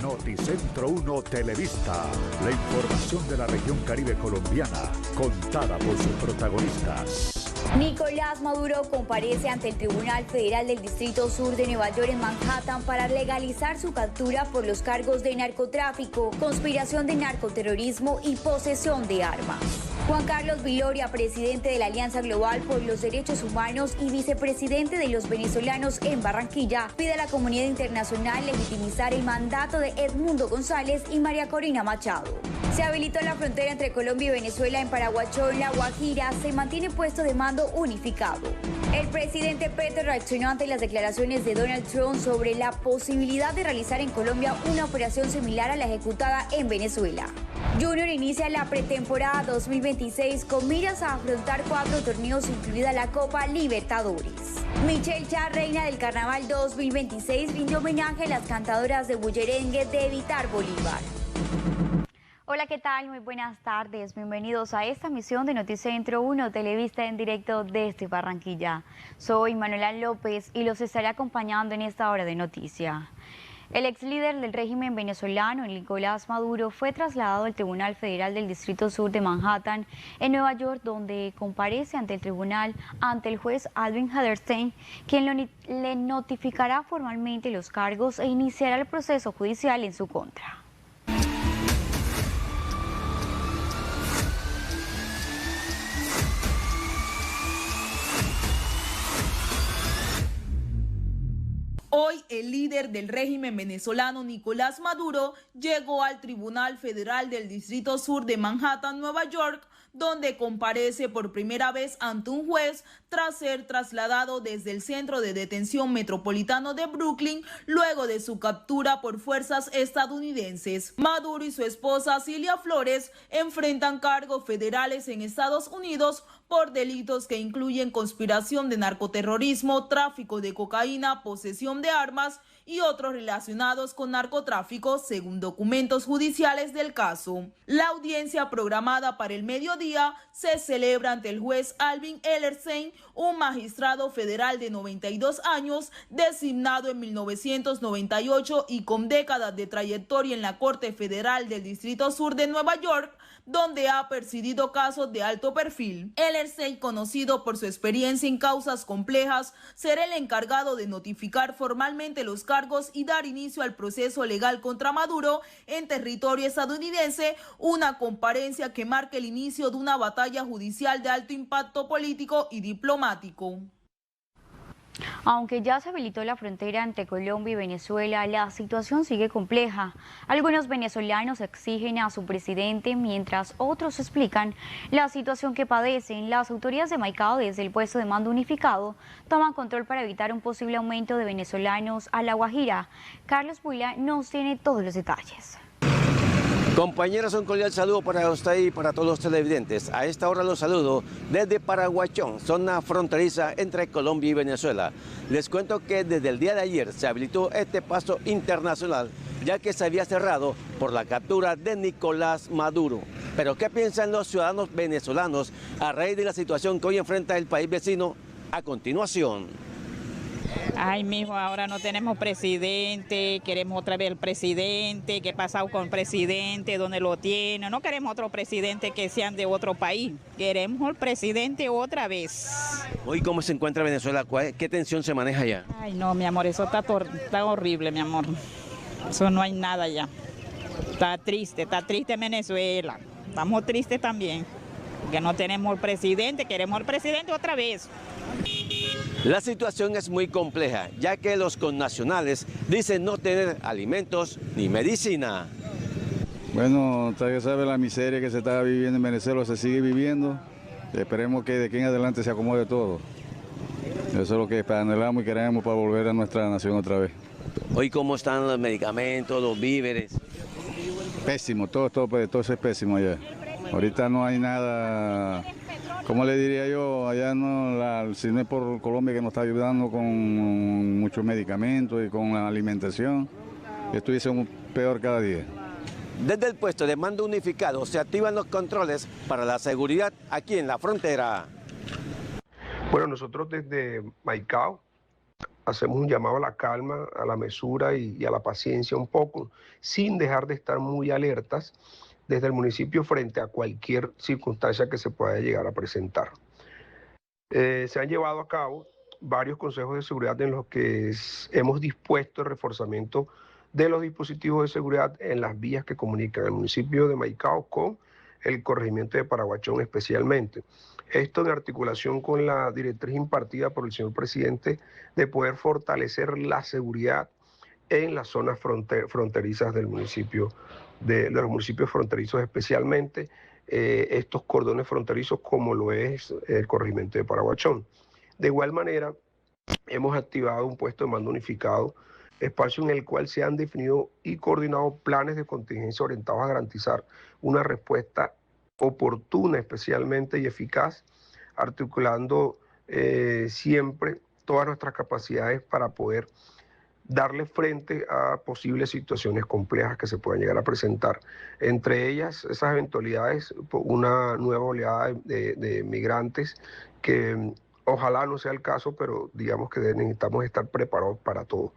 Noticentro 1 Televista, la información de la región Caribe colombiana, contada por sus protagonistas. Nicolás Maduro comparece ante el Tribunal Federal del Distrito Sur de Nueva York en Manhattan para legalizar su captura por los cargos de narcotráfico, conspiración de narcoterrorismo y posesión de armas. Juan Carlos Viloria, presidente de la Alianza Global por los Derechos Humanos y vicepresidente de los venezolanos en Barranquilla, pide a la comunidad internacional legitimizar el mandato de Edmundo González y María Corina Machado. Se habilitó la frontera entre Colombia y Venezuela en Paraguachón, La Guajira. Se mantiene puesto de mando unificado. El presidente Petro reaccionó ante las declaraciones de Donald Trump sobre la posibilidad de realizar en Colombia una operación similar a la ejecutada en Venezuela. Junior inicia la pretemporada 2026 con miras a afrontar 4 torneos, incluida la Copa Libertadores. Michelle Chá, reina del Carnaval 2026, rindió homenaje a las cantadoras de bullerengue de Vitar Bolívar. Hola, ¿qué tal? Muy buenas tardes. Bienvenidos a esta emisión de Noticentro 1 Televista en directo desde Barranquilla. Soy Manuela López y los estaré acompañando en esta hora de noticia. El ex líder del régimen venezolano, Nicolás Maduro, fue trasladado al Tribunal Federal del Distrito Sur de Manhattan, en Nueva York, donde comparece ante el tribunal ante el juez Alvin Hellerstein, quien le notificará formalmente los cargos e iniciará el proceso judicial en su contra. Hoy, el líder del régimen venezolano, Nicolás Maduro, llegó al Tribunal Federal del Distrito Sur de Manhattan, Nueva York, donde comparece por primera vez ante un juez tras ser trasladado desde el Centro de Detención Metropolitano de Brooklyn luego de su captura por fuerzas estadounidenses. Maduro y su esposa Cilia Flores enfrentan cargos federales en Estados Unidos por delitos que incluyen conspiración de narcoterrorismo, tráfico de cocaína, posesión de armas y otros relacionados con narcotráfico, según documentos judiciales del caso. La audiencia programada para el mediodía se celebra ante el juez Alvin Hellerstein, un magistrado federal de 92 años, designado en 1998 y con décadas de trayectoria en la Corte Federal del Distrito Sur de Nueva York, donde ha presidido casos de alto perfil. Hellerstein, conocido por su experiencia en causas complejas, será el encargado de notificar formalmente los cargos y dar inicio al proceso legal contra Maduro en territorio estadounidense, una comparencia que marca el inicio de una batalla judicial de alto impacto político y diplomático. Aunque ya se habilitó la frontera entre Colombia y Venezuela, la situación sigue compleja. Algunos venezolanos exigen a su presidente, mientras otros explican la situación que padecen. Las autoridades de Maicao, desde el puesto de mando unificado, toman control para evitar un posible aumento de venezolanos a La Guajira. Carlos Buila nos tiene todos los detalles. Compañeros, un cordial saludo para usted y para todos los televidentes. A esta hora los saludo desde Paraguachón, zona fronteriza entre Colombia y Venezuela. Les cuento que desde el día de ayer se habilitó este paso internacional, ya que se había cerrado por la captura de Nicolás Maduro. Pero ¿qué piensan los ciudadanos venezolanos a raíz de la situación que hoy enfrenta el país vecino? A continuación. Ay, mijo, ahora no tenemos presidente, queremos otra vez el presidente, ¿qué ha pasado con el presidente? ¿Dónde lo tiene? No queremos otro presidente que sean de otro país, queremos el presidente otra vez. Hoy, ¿cómo se encuentra Venezuela? ¿Qué tensión se maneja allá? Ay, no, mi amor, eso está horrible, mi amor. Eso no hay nada ya. Está triste Venezuela. Estamos tristes también, que no tenemos el presidente, queremos el presidente otra vez. La situación es muy compleja, ya que los connacionales dicen no tener alimentos ni medicina. Bueno, usted sabe la miseria que se está viviendo en Venezuela, se sigue viviendo. Esperemos que de aquí en adelante se acomode todo. Eso es lo que anhelamos y queremos para volver a nuestra nación otra vez. Hoy, ¿cómo están los medicamentos, los víveres? Pésimo, todo es pésimo allá. Ahorita no hay nada. ¿Cómo le diría yo? Allá no, si no es por Colombia que nos está ayudando con muchos medicamentos y con la alimentación, estuviese peor cada día. Desde el puesto de mando unificado se activan los controles para la seguridad aquí en la frontera. Bueno, nosotros desde Maicao hacemos un llamado a la calma, a la mesura y a la paciencia un poco, sin dejar de estar muy alertas desde el municipio frente a cualquier circunstancia que se pueda llegar a presentar. Se han llevado a cabo varios consejos de seguridad en los que hemos dispuesto el reforzamiento de los dispositivos de seguridad en las vías que comunican el municipio de Maicao con el corregimiento de Paraguachón especialmente. Esto en articulación con la directriz impartida por el señor presidente de poder fortalecer la seguridad en las zonas fronterizas del municipio, de los municipios fronterizos especialmente, estos cordones fronterizos como lo es el corregimiento de Paraguachón. De igual manera, hemos activado un puesto de mando unificado, espacio en el cual se han definido y coordinado planes de contingencia orientados a garantizar una respuesta oportuna especialmente y eficaz, articulando siempre todas nuestras capacidades para poder darle frente a posibles situaciones complejas que se puedan llegar a presentar. Entre ellas, esas eventualidades, una nueva oleada de migrantes que ojalá no sea el caso, pero digamos que necesitamos estar preparados para todo.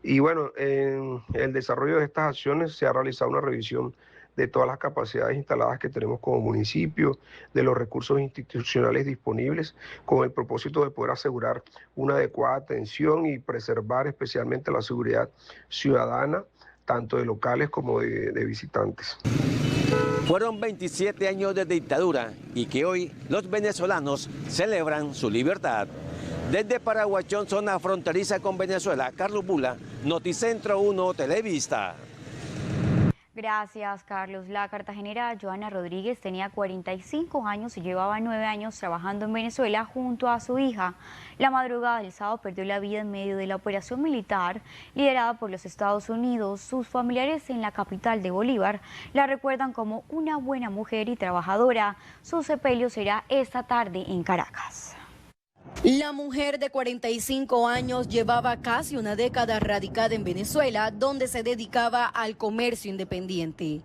Y bueno, en el desarrollo de estas acciones se ha realizado una revisión de todas las capacidades instaladas que tenemos como municipio, de los recursos institucionales disponibles, con el propósito de poder asegurar una adecuada atención y preservar especialmente la seguridad ciudadana, tanto de locales como de visitantes. Fueron 27 años de dictadura y que hoy los venezolanos celebran su libertad. Desde Paraguachón, zona fronteriza con Venezuela, Carlos Bula, Noticentro 1 Televista. Gracias, Carlos. La cartagenera Joana Rodríguez tenía 45 años y llevaba 9 años trabajando en Venezuela junto a su hija. La madrugada del sábado perdió la vida en medio de la operación militar liderada por los Estados Unidos. Sus familiares en la capital de Bolívar la recuerdan como una buena mujer y trabajadora. Su sepelio será esta tarde en Caracas. La mujer de 45 años llevaba casi una década radicada en Venezuela, donde se dedicaba al comercio independiente.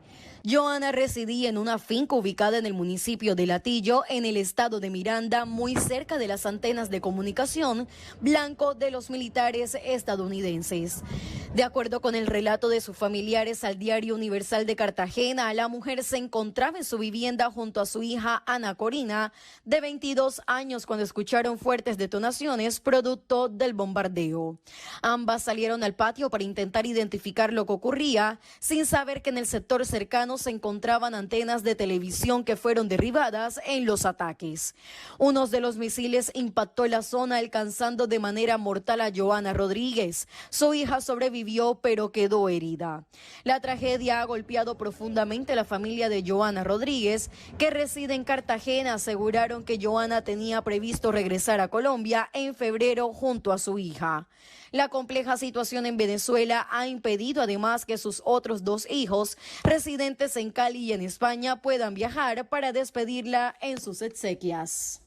Joana residía en una finca ubicada en el municipio de Latillo, en el estado de Miranda, muy cerca de las antenas de comunicación, blanco de los militares estadounidenses. De acuerdo con el relato de sus familiares al Diario Universal de Cartagena, la mujer se encontraba en su vivienda junto a su hija Ana Corina, de 22 años, cuando escucharon fuertes detonaciones producto del bombardeo. Ambas salieron al patio para intentar identificar lo que ocurría, sin saber que en el sector cercano se encontraban antenas de televisión que fueron derribadas en los ataques. Uno de los misiles impactó la zona, alcanzando de manera mortal a Joana Rodríguez. Su hija sobrevivió, pero quedó herida. La tragedia ha golpeado profundamente a la familia de Joana Rodríguez, que reside en Cartagena. Aseguraron que Joana tenía previsto regresar a Colombia en febrero junto a su hija. La compleja situación en Venezuela ha impedido además que sus otros 2 hijos, residentes en Cali y en España, puedan viajar para despedirla en sus exequias.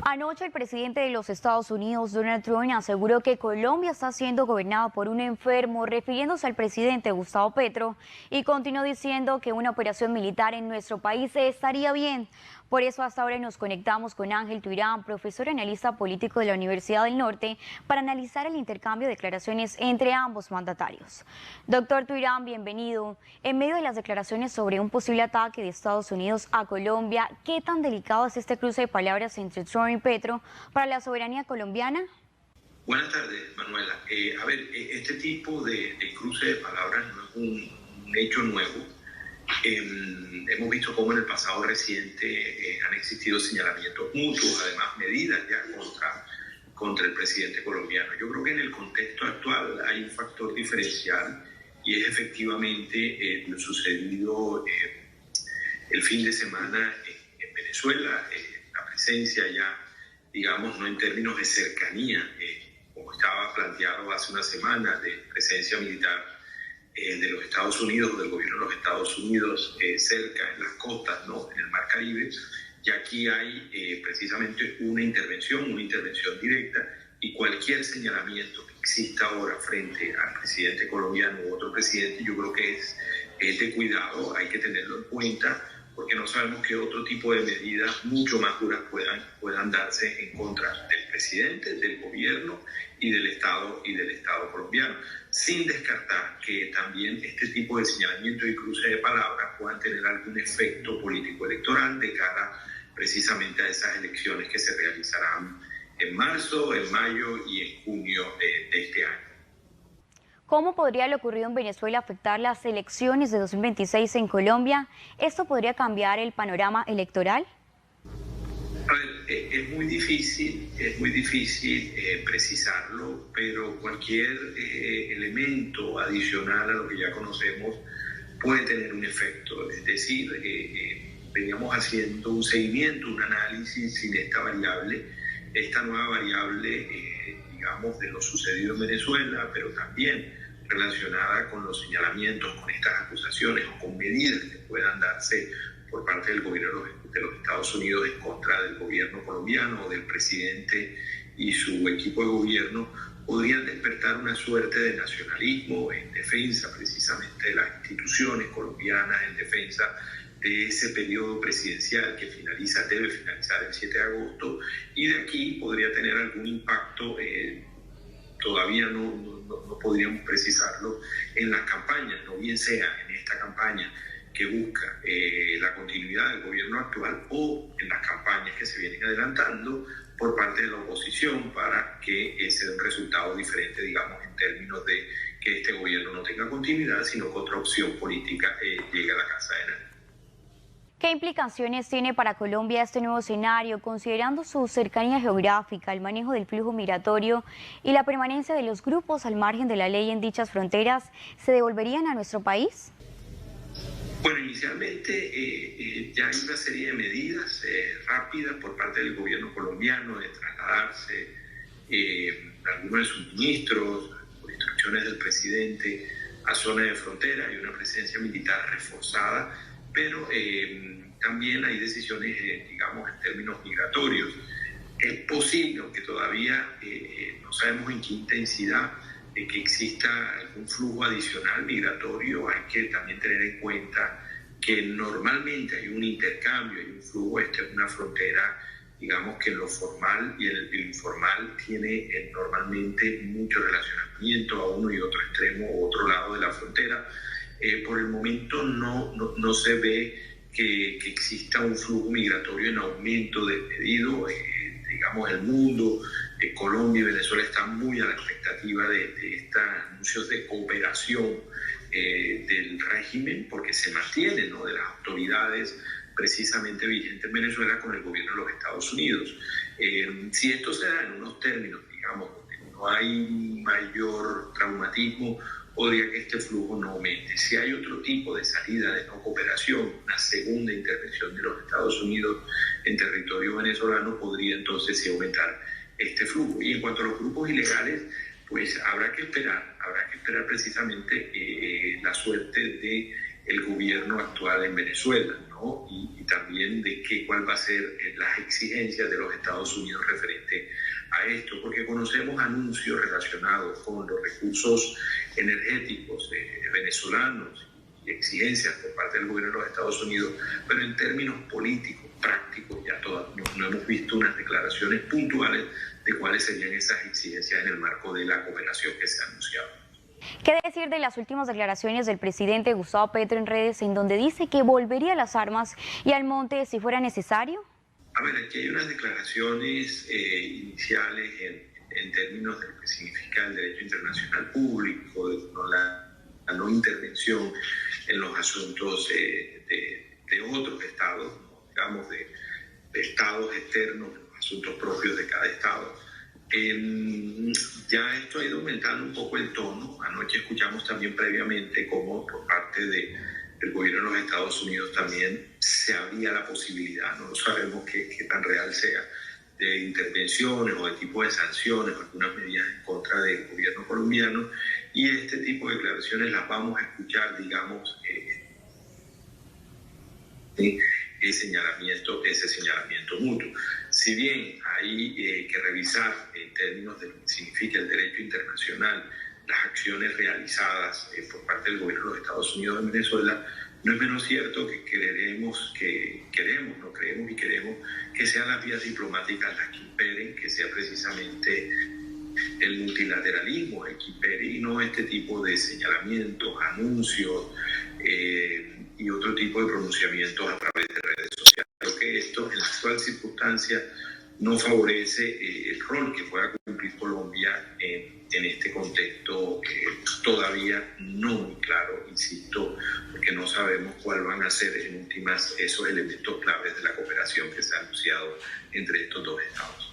Anoche el presidente de los Estados Unidos, Donald Trump, aseguró que Colombia está siendo gobernada por un enfermo, refiriéndose al presidente Gustavo Petro, y continuó diciendo que una operación militar en nuestro país estaría bien. Por eso hasta ahora nos conectamos con Ángel Tuirán, profesor y analista político de la Universidad del Norte, para analizar el intercambio de declaraciones entre ambos mandatarios. Doctor Tuirán, bienvenido. En medio de las declaraciones sobre un posible ataque de Estados Unidos a Colombia, ¿qué tan delicado es este cruce de palabras entre Trump y Petro para la soberanía colombiana? Buenas tardes, Manuela. Este tipo de cruce de palabras no es un hecho nuevo. Hemos visto cómo en el pasado reciente han existido señalamientos mutuos, además medidas ya contra el presidente colombiano. Yo creo que en el contexto actual hay un factor diferencial y es efectivamente lo sucedido el fin de semana en Venezuela, la presencia ya, digamos, no en términos de cercanía, como estaba planteado hace una semana, de presencia militar de los Estados Unidos, del gobierno de los Estados Unidos cerca en las costas, ¿no?, en el Mar Caribe. Y aquí hay precisamente una intervención directa, y cualquier señalamiento que exista ahora frente al presidente colombiano u otro presidente, yo creo que es de cuidado, hay que tenerlo en cuenta, porque no sabemos qué otro tipo de medidas mucho más duras puedan darse en contra del presidente, del gobierno y del Estado colombiano, sin descartar que también este tipo de señalamiento y cruce de palabras puedan tener algún efecto político electoral de cara precisamente a esas elecciones que se realizarán en marzo, en mayo y en junio de este año. ¿Cómo podría lo ocurrido en Venezuela afectar las elecciones de 2026 en Colombia? ¿Esto podría cambiar el panorama electoral? A ver, es muy difícil precisarlo, pero cualquier elemento adicional a lo que ya conocemos puede tener un efecto. Es decir, veníamos haciendo un seguimiento, un análisis sin esta variable. Esta nueva variable, digamos, de lo sucedido en Venezuela, pero también relacionada con los señalamientos, con estas acusaciones o con medidas que puedan darse por parte del gobierno de los Estados Unidos en contra del gobierno colombiano o del presidente y su equipo de gobierno, podrían despertar una suerte de nacionalismo en defensa precisamente de las instituciones colombianas, en defensa de ese periodo presidencial que debe finalizar el 7 de agosto, y de aquí podría tener algún impacto, todavía no podríamos precisarlo, en las campañas, no bien sea en esta campaña que busca la continuidad del gobierno actual o en las campañas que se vienen adelantando por parte de la oposición para que se dé un resultado diferente, digamos, en términos de que este gobierno no tenga continuidad, sino que otra opción política llegue a la Casa de Nariño. ¿Qué implicaciones tiene para Colombia este nuevo escenario, considerando su cercanía geográfica, el manejo del flujo migratorio y la permanencia de los grupos al margen de la ley en dichas fronteras? ¿Se devolverían a nuestro país? Bueno, inicialmente ya hay una serie de medidas rápidas por parte del gobierno colombiano de trasladarse algunos de sus ministros, por instrucciones del presidente, a zonas de frontera. Hay una presencia militar reforzada, pero también hay decisiones, digamos, en términos migratorios. Es posible, aunque todavía no sabemos en qué intensidad, que exista algún flujo adicional migratorio. Hay que también tener en cuenta que normalmente hay un intercambio, hay un flujo. Esta es una frontera, digamos, que lo formal y el informal tiene normalmente mucho relacionamiento a uno y otro extremo o otro lado de la frontera. Por el momento no se ve que exista un flujo migratorio en aumento desmedido. Digamos, el mundo, Colombia y Venezuela están muy a la expectativa de estos anuncios de cooperación del régimen, porque se mantiene, ¿no?, de las autoridades precisamente vigentes en Venezuela con el gobierno de los Estados Unidos. Si esto se da en unos términos, digamos, donde no hay mayor traumatismo, podría que este flujo no aumente. Si hay otro tipo de salida de no cooperación, una segunda intervención de los Estados Unidos en territorio venezolano, podría entonces sí aumentar este flujo. Y en cuanto a los grupos ilegales, pues habrá que esperar precisamente la suerte del gobierno actual en Venezuela, ¿no? Y también de cuál va a ser las exigencias de los Estados Unidos referente a esto, porque conocemos anuncios relacionados con los recursos energéticos venezolanos y exigencias por parte del gobierno de los Estados Unidos, pero en términos políticos, prácticos, ya no hemos visto unas declaraciones puntuales de cuáles serían esas exigencias en el marco de la cooperación que se ha anunciado. ¿Qué decir de las últimas declaraciones del presidente Gustavo Petro en redes, en donde dice que volvería a las armas y al monte si fuera necesario? A ver, aquí hay unas declaraciones iniciales en términos de lo que significa el derecho internacional público, de la no intervención en los asuntos de otros estados, ¿no?, digamos, de estados externos, de los asuntos propios de cada estado. Ya esto ha ido aumentando un poco el tono. Anoche escuchamos también previamente cómo por parte del gobierno de los Estados Unidos también se abría la posibilidad, no sabemos qué tan real sea, de intervenciones o de tipo de sanciones o algunas medidas en contra del gobierno colombiano, y este tipo de declaraciones las vamos a escuchar, digamos, ese señalamiento mutuo. Si bien hay que revisar en términos de lo que significa el derecho internacional las acciones realizadas por parte del gobierno de los Estados Unidos en Venezuela, no es menos cierto que queremos que sean las vías diplomáticas las que imperen, que sea precisamente el multilateralismo equipere y no este tipo de señalamientos, anuncios y otro tipo de pronunciamientos a través de redes sociales. Creo que esto en la actual circunstancia no favorece el rol que pueda cumplir Colombia en este contexto todavía no muy claro, insisto, porque no sabemos cuáles van a ser en últimas esos elementos claves de la cooperación que se ha anunciado entre estos dos estados.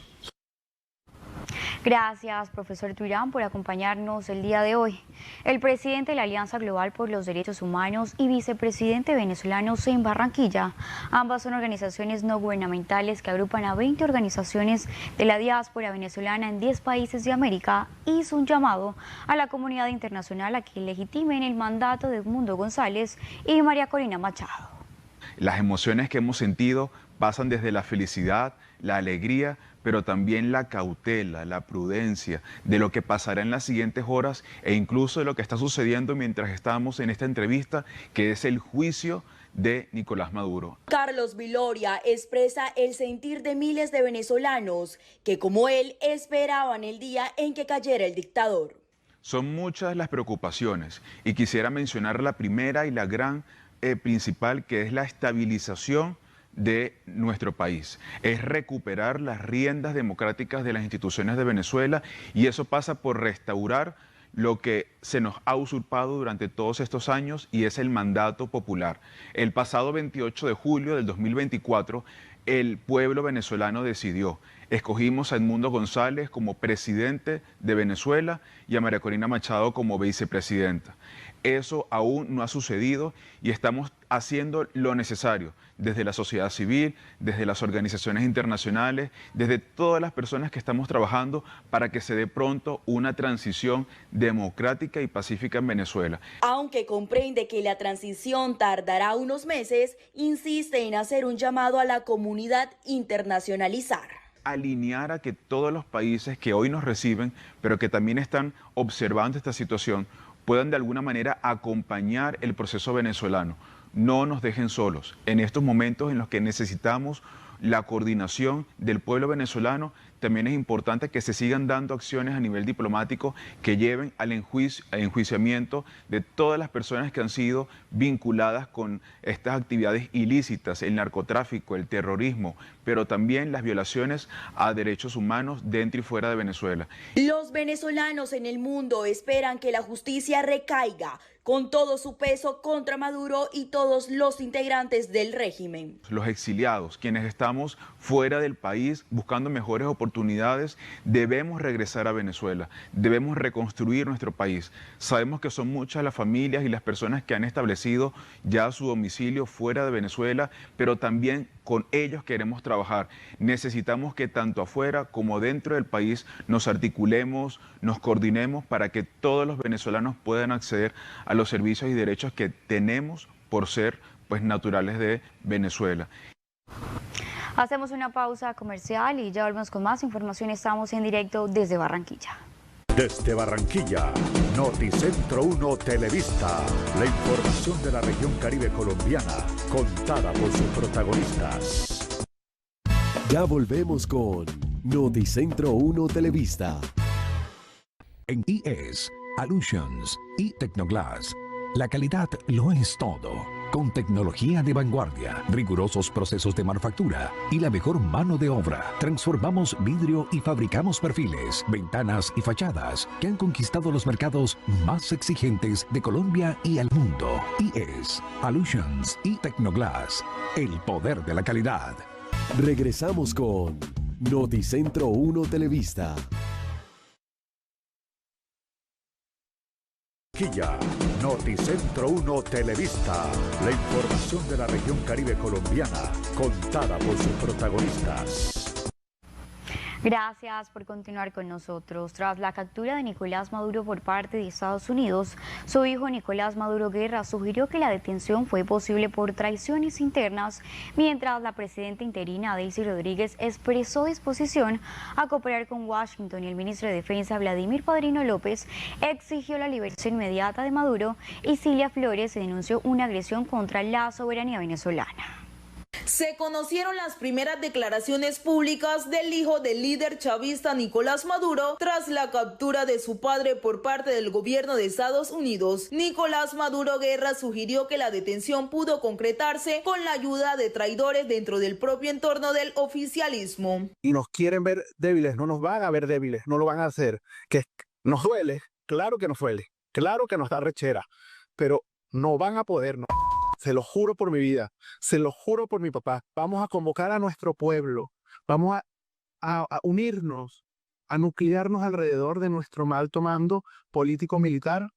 Gracias, profesor Turán, por acompañarnos el día de hoy. El presidente de la Alianza Global por los Derechos Humanos y vicepresidente venezolano en Barranquilla. Ambas son organizaciones no gubernamentales que agrupan a 20 organizaciones de la diáspora venezolana en 10 países de América. Hizo un llamado a la comunidad internacional a que legitimen el mandato de Edmundo González y María Corina Machado. Las emociones que hemos sentido pasan desde la felicidad, la alegría, pero también la cautela, la prudencia de lo que pasará en las siguientes horas e incluso de lo que está sucediendo mientras estamos en esta entrevista, que es el juicio de Nicolás Maduro. Carlos Viloria expresa el sentir de miles de venezolanos que, como él, esperaban el día en que cayera el dictador. Son muchas las preocupaciones y quisiera mencionar la primera y la gran principal, que es la estabilización de nuestro país, es recuperar las riendas democráticas de las instituciones de Venezuela, y eso pasa por restaurar lo que se nos ha usurpado durante todos estos años, y es el mandato popular. El pasado 28 de julio del 2024, el pueblo venezolano decidió. Escogimos a Edmundo González como presidente de Venezuela y a María Corina Machado como vicepresidenta. Eso aún no ha sucedido y estamos haciendo lo necesario desde la sociedad civil, desde las organizaciones internacionales, desde todas las personas que estamos trabajando para que se dé pronto una transición democrática y pacífica en Venezuela. Aunque comprende que la transición tardará unos meses, insiste en hacer un llamado a la comunidad internacionalizar. Alinear a que todos los países que hoy nos reciben, pero que también están observando esta situación, puedan de alguna manera acompañar el proceso venezolano. No nos dejen solos en estos momentos en los que necesitamos la coordinación del pueblo venezolano. También es importante que se sigan dando acciones a nivel diplomático que lleven al enjuiciamiento de todas las personas que han sido vinculadas con estas actividades ilícitas, el narcotráfico, el terrorismo, pero también las violaciones a derechos humanos dentro y fuera de Venezuela. Los venezolanos en el mundo esperan que la justicia recaiga con todo su peso contra Maduro y todos los integrantes del régimen. Los exiliados, quienes estamos fuera del país buscando mejores oportunidades, debemos regresar a Venezuela, debemos reconstruir nuestro país. Sabemos que son muchas las familias y las personas que han establecido ya su domicilio fuera de Venezuela, pero también con ellos queremos trabajar. Necesitamos que tanto afuera como dentro del país nos articulemos, nos coordinemos para que todos los venezolanos puedan acceder a los servicios y derechos que tenemos por ser naturales de Venezuela. Hacemos una pausa comercial y ya volvemos con más información. Estamos en directo desde Barranquilla. Desde Barranquilla, Noticentro 1 Televista, la información de la región Caribe colombiana, contada por sus protagonistas. Ya volvemos con Noticentro 1 Televista. En IES, Allusions y Tecnoglass, la calidad lo es todo. Con tecnología de vanguardia, rigurosos procesos de manufactura y la mejor mano de obra, transformamos vidrio y fabricamos perfiles, ventanas y fachadas que han conquistado los mercados más exigentes de Colombia y el mundo. IES, Allusions y Tecnoglass, el poder de la calidad. Regresamos con Noticentro 1 Televista. Noticentro 1 Televista, la información de la región Caribe colombiana, contada por sus protagonistas. Gracias por continuar con nosotros. Tras la captura de Nicolás Maduro por parte de Estados Unidos, su hijo Nicolás Maduro Guerra sugirió que la detención fue posible por traiciones internas, mientras la presidenta interina Daisy Rodríguez expresó disposición a cooperar con Washington, y el ministro de Defensa Vladimir Padrino López exigió la liberación inmediata de Maduro, y Cilia Flores denunció una agresión contra la soberanía venezolana. Se conocieron las primeras declaraciones públicas del hijo del líder chavista Nicolás Maduro tras la captura de su padre por parte del gobierno de Estados Unidos. Nicolás Maduro Guerra sugirió que la detención pudo concretarse con la ayuda de traidores dentro del propio entorno del oficialismo. Y nos quieren ver débiles, no nos van a ver débiles, no lo van a hacer. Que nos duele, claro que nos duele, claro que nos da rechera, pero no van a poder, no. Se lo juro por mi vida, se lo juro por mi papá. Vamos a convocar a nuestro pueblo, vamos a unirnos, a nuclearnos alrededor de nuestro alto mando político-militar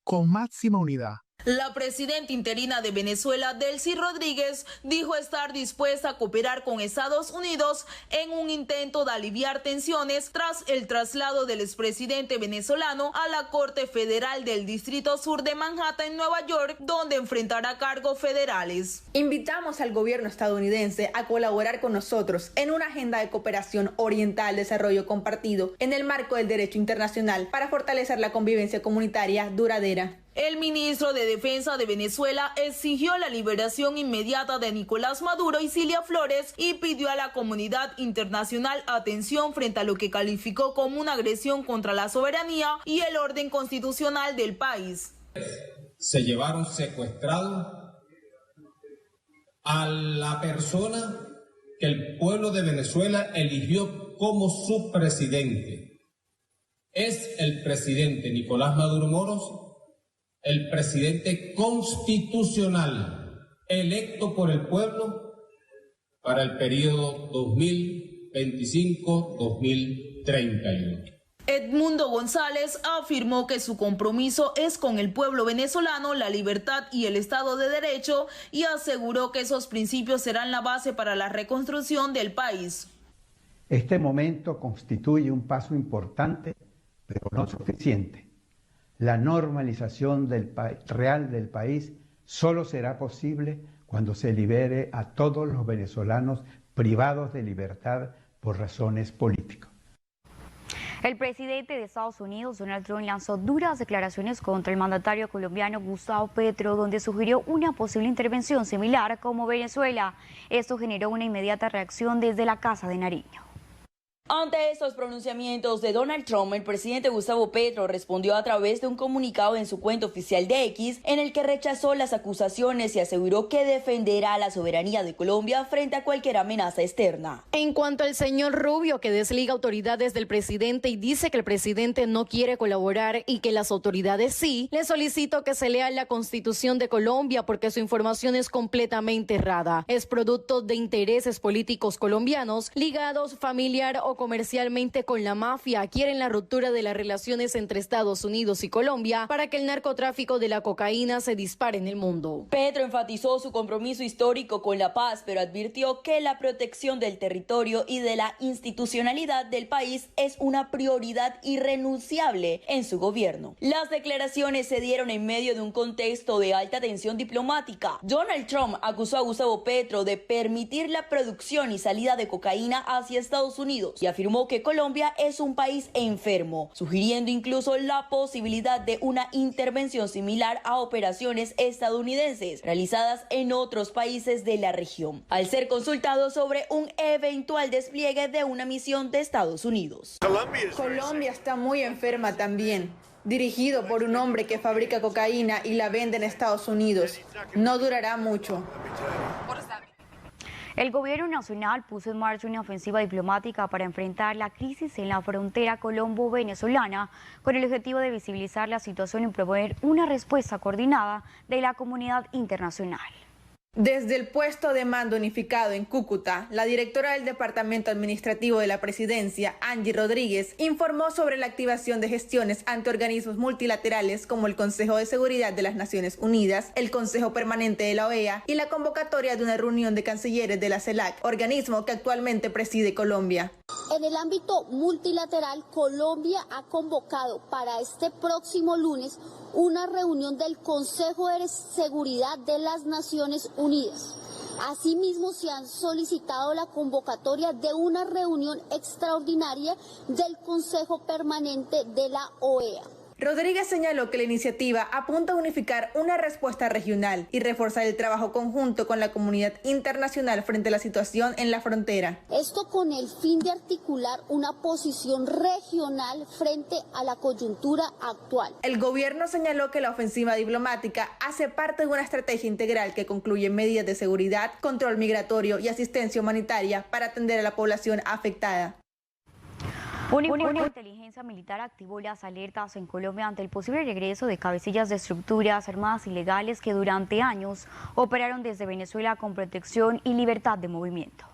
con máxima unidad. La presidenta interina de Venezuela, Delcy Rodríguez, dijo estar dispuesta a cooperar con Estados Unidos en un intento de aliviar tensiones tras el traslado del expresidente venezolano a la Corte Federal del Distrito Sur de Manhattan, en Nueva York, donde enfrentará cargos federales. Invitamos al gobierno estadounidense a colaborar con nosotros en una agenda de cooperación oriental, desarrollo compartido en el marco del derecho internacional para fortalecer la convivencia comunitaria duradera. El ministro de Defensa de Venezuela exigió la liberación inmediata de Nicolás Maduro y Cilia Flores y pidió a la comunidad internacional atención frente a lo que calificó como una agresión contra la soberanía y el orden constitucional del país. Se llevaron secuestrado a la persona que el pueblo de Venezuela eligió como su presidente. Es el presidente Nicolás Maduro Moros, el presidente constitucional electo por el pueblo para el periodo 2025-2031. Edmundo González afirmó que su compromiso es con el pueblo venezolano, la libertad y el Estado de Derecho, y aseguró que esos principios serán la base para la reconstrucción del país. Este momento constituye un paso importante, pero no suficiente. La normalización real del país solo será posible cuando se libere a todos los venezolanos privados de libertad por razones políticas. El presidente de Estados Unidos, Donald Trump, lanzó duras declaraciones contra el mandatario colombiano Gustavo Petro, donde sugirió una posible intervención similar como Venezuela. Esto generó una inmediata reacción desde la Casa de Nariño. Ante estos pronunciamientos de Donald Trump, el presidente Gustavo Petro respondió a través de un comunicado en su cuenta oficial de X, en el que rechazó las acusaciones y aseguró que defenderá la soberanía de Colombia frente a cualquier amenaza externa. En cuanto al señor Rubio, que desliga autoridades del presidente y dice que el presidente no quiere colaborar y que las autoridades sí, le solicito que se lea la Constitución de Colombia porque su información es completamente errada. Es producto de intereses políticos colombianos ligados familiar o comercialmente con la mafia. Quieren la ruptura de las relaciones entre Estados Unidos y Colombia para que el narcotráfico de la cocaína se dispare en el mundo. Petro enfatizó su compromiso histórico con la paz, pero advirtió que la protección del territorio y de la institucionalidad del país es una prioridad irrenunciable en su gobierno. Las declaraciones se dieron en medio de un contexto de alta tensión diplomática. Donald Trump acusó a Gustavo Petro de permitir la producción y salida de cocaína hacia Estados Unidos y afirmó que Colombia es un país enfermo, sugiriendo incluso la posibilidad de una intervención similar a operaciones estadounidenses realizadas en otros países de la región, al ser consultado sobre un eventual despliegue de una misión de Estados Unidos. Colombia está muy enferma también, dirigido por un hombre que fabrica cocaína y la vende en Estados Unidos. No durará mucho. El gobierno nacional puso en marcha una ofensiva diplomática para enfrentar la crisis en la frontera colombo-venezolana con el objetivo de visibilizar la situación y promover una respuesta coordinada de la comunidad internacional. Desde el puesto de mando unificado en Cúcuta, la directora del Departamento Administrativo de la Presidencia, Angie Rodríguez, informó sobre la activación de gestiones ante organismos multilaterales como el Consejo de Seguridad de las Naciones Unidas, el Consejo Permanente de la OEA y la convocatoria de una reunión de cancilleres de la CELAC, organismo que actualmente preside Colombia. En el ámbito multilateral, Colombia ha convocado para este próximo lunes una reunión del Consejo de Seguridad de las Naciones Unidas. Asimismo, se han solicitado la convocatoria de una reunión extraordinaria del Consejo Permanente de la OEA. Rodríguez señaló que la iniciativa apunta a unificar una respuesta regional y reforzar el trabajo conjunto con la comunidad internacional frente a la situación en la frontera. Esto con el fin de articular una posición regional frente a la coyuntura actual. El gobierno señaló que la ofensiva diplomática hace parte de una estrategia integral que concluye medidas de seguridad, control migratorio y asistencia humanitaria para atender a la población afectada. Un informe de inteligencia militar activó las alertas en Colombia ante el posible regreso de cabecillas de estructuras armadas ilegales que durante años operaron desde Venezuela con protección y libertad de movimiento.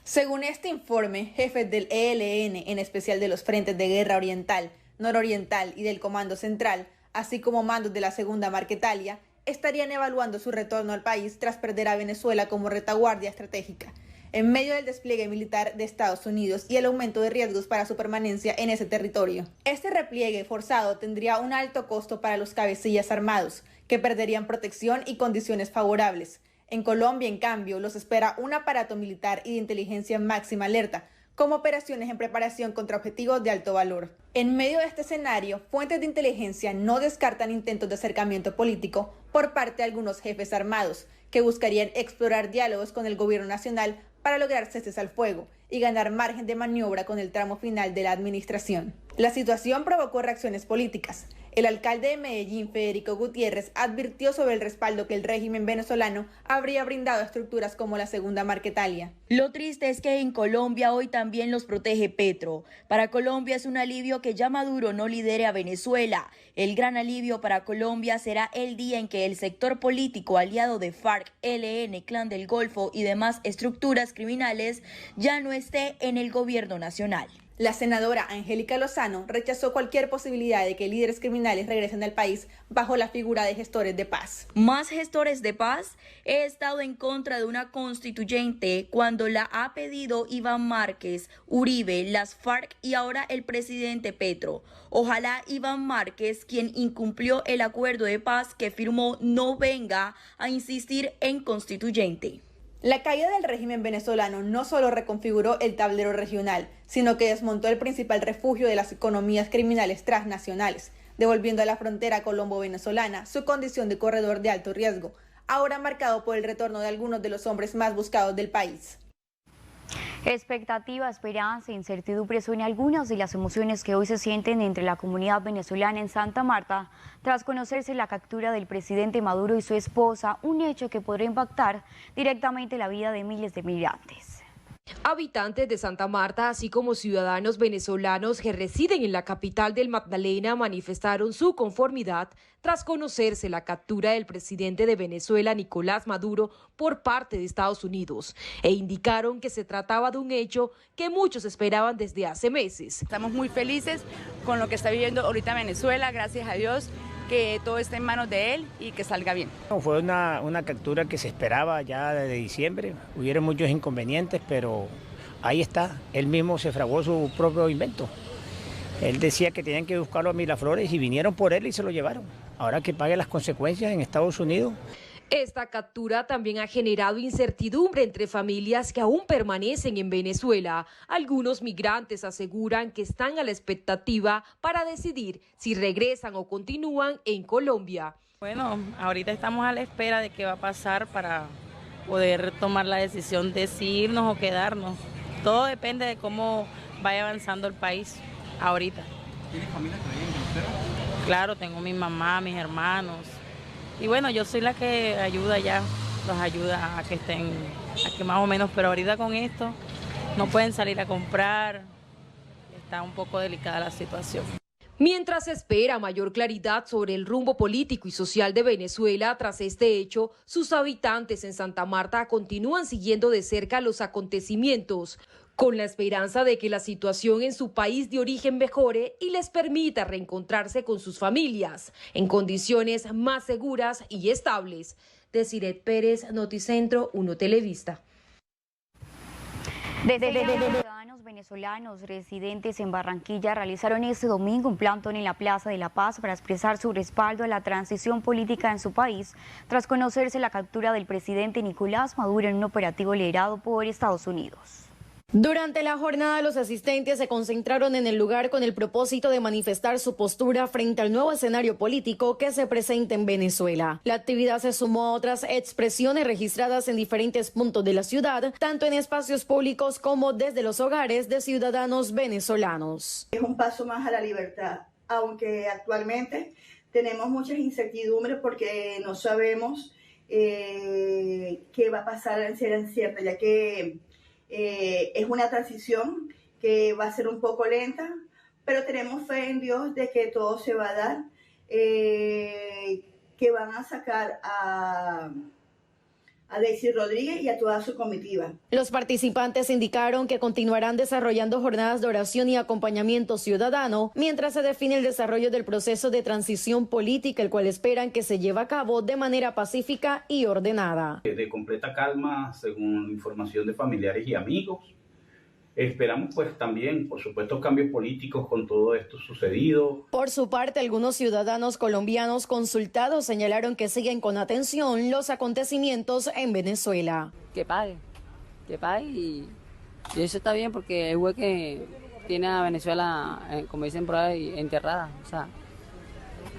Según este informe, jefes del ELN, en especial de los frentes de guerra oriental, nororiental y del Comando Central, así como mandos de la Segunda Marquetalia, estarían evaluando su retorno al país tras perder a Venezuela como retaguardia estratégica, en medio del despliegue militar de Estados Unidos y el aumento de riesgos para su permanencia en ese territorio. Este repliegue forzado tendría un alto costo para los cabecillas armados, que perderían protección y condiciones favorables. En Colombia, en cambio, los espera un aparato militar y de inteligencia en máxima alerta, como operaciones en preparación contra objetivos de alto valor. En medio de este escenario, fuentes de inteligencia no descartan intentos de acercamiento político por parte de algunos jefes armados, que buscarían explorar diálogos con el gobierno nacional para lograr ceses al fuego y ganar margen de maniobra con el tramo final de la administración. La situación provocó reacciones políticas. El alcalde de Medellín, Federico Gutiérrez, advirtió sobre el respaldo que el régimen venezolano habría brindado a estructuras como la Segunda Marquetalia. Lo triste es que en Colombia hoy también los protege Petro. Para Colombia es un alivio que ya Maduro no lidere a Venezuela. El gran alivio para Colombia será el día en que el sector político aliado de FARC, ELN, Clan del Golfo y demás estructuras criminales ya no esté en el gobierno nacional. La senadora Angélica Lozano rechazó cualquier posibilidad de que líderes criminales regresen al país bajo la figura de gestores de paz. ¿Más gestores de paz? He estado en contra de una constituyente cuando la ha pedido Iván Márquez, Uribe, las FARC y ahora el presidente Petro. Ojalá Iván Márquez, quien incumplió el acuerdo de paz que firmó, no venga a insistir en constituyente. La caída del régimen venezolano no solo reconfiguró el tablero regional, sino que desmontó el principal refugio de las economías criminales transnacionales, devolviendo a la frontera colombo-venezolana su condición de corredor de alto riesgo, ahora marcado por el retorno de algunos de los hombres más buscados del país. Expectativa, esperanza e incertidumbre son algunas de las emociones que hoy se sienten entre la comunidad venezolana en Santa Marta tras conocerse la captura del presidente Maduro y su esposa, un hecho que podría impactar directamente la vida de miles de migrantes. Habitantes de Santa Marta, así como ciudadanos venezolanos que residen en la capital del Magdalena, manifestaron su conformidad tras conocerse la captura del presidente de Venezuela, Nicolás Maduro, por parte de Estados Unidos, e indicaron que se trataba de un hecho que muchos esperaban desde hace meses. Estamos muy felices con lo que está viviendo ahorita Venezuela, gracias a Dios, que todo esté en manos de él y que salga bien. Fue una captura que se esperaba ya desde diciembre, hubieron muchos inconvenientes, pero ahí está, él mismo se fraguó su propio invento. Él decía que tenían que buscarlo a Miraflores y vinieron por él y se lo llevaron. Ahora que pague las consecuencias en Estados Unidos. Esta captura también ha generado incertidumbre entre familias que aún permanecen en Venezuela. Algunos migrantes aseguran que están a la expectativa para decidir si regresan o continúan en Colombia. Bueno, ahorita estamos a la espera de qué va a pasar para poder tomar la decisión de si irnos o quedarnos. Todo depende de cómo vaya avanzando el país ahorita. ¿Tienes familia que vive en Venezuela? Claro, tengo mi mamá, mis hermanos. Y bueno, yo soy la que ayuda ya, los ayuda a que estén aquí más o menos, pero ahorita con esto no pueden salir a comprar, está un poco delicada la situación. Mientras se espera mayor claridad sobre el rumbo político y social de Venezuela tras este hecho, sus habitantes en Santa Marta continúan siguiendo de cerca los acontecimientos, con la esperanza de que la situación en su país de origen mejore y les permita reencontrarse con sus familias en condiciones más seguras y estables. Desiret Pérez, Noticentro 1 Televista. Ciudadanos venezolanos residentes en Barranquilla realizaron este domingo un plantón en la Plaza de la Paz para expresar su respaldo a la transición política en su país tras conocerse la captura del presidente Nicolás Maduro en un operativo liderado por Estados Unidos. Durante la jornada, los asistentes se concentraron en el lugar con el propósito de manifestar su postura frente al nuevo escenario político que se presenta en Venezuela. La actividad se sumó a otras expresiones registradas en diferentes puntos de la ciudad, tanto en espacios públicos como desde los hogares de ciudadanos venezolanos. Es un paso más a la libertad, aunque actualmente tenemos muchas incertidumbres porque no sabemos qué va a pasar en ser incierta, ya que es una transición que va a ser un poco lenta, pero tenemos fe en Dios de que todo se va a dar, que van a sacar a Daisy Rodríguez y a toda su comitiva. Los participantes indicaron que continuarán desarrollando jornadas de oración y acompañamiento ciudadano mientras se define el desarrollo del proceso de transición política, el cual esperan que se lleve a cabo de manera pacífica y ordenada. De completa calma, según información de familiares y amigos. Esperamos pues también, por supuesto, cambios políticos con todo esto sucedido. Por su parte, algunos ciudadanos colombianos consultados señalaron que siguen con atención los acontecimientos en Venezuela. Que pague y eso está bien porque el juez que tiene a Venezuela, como dicen por ahí, enterrada. O sea,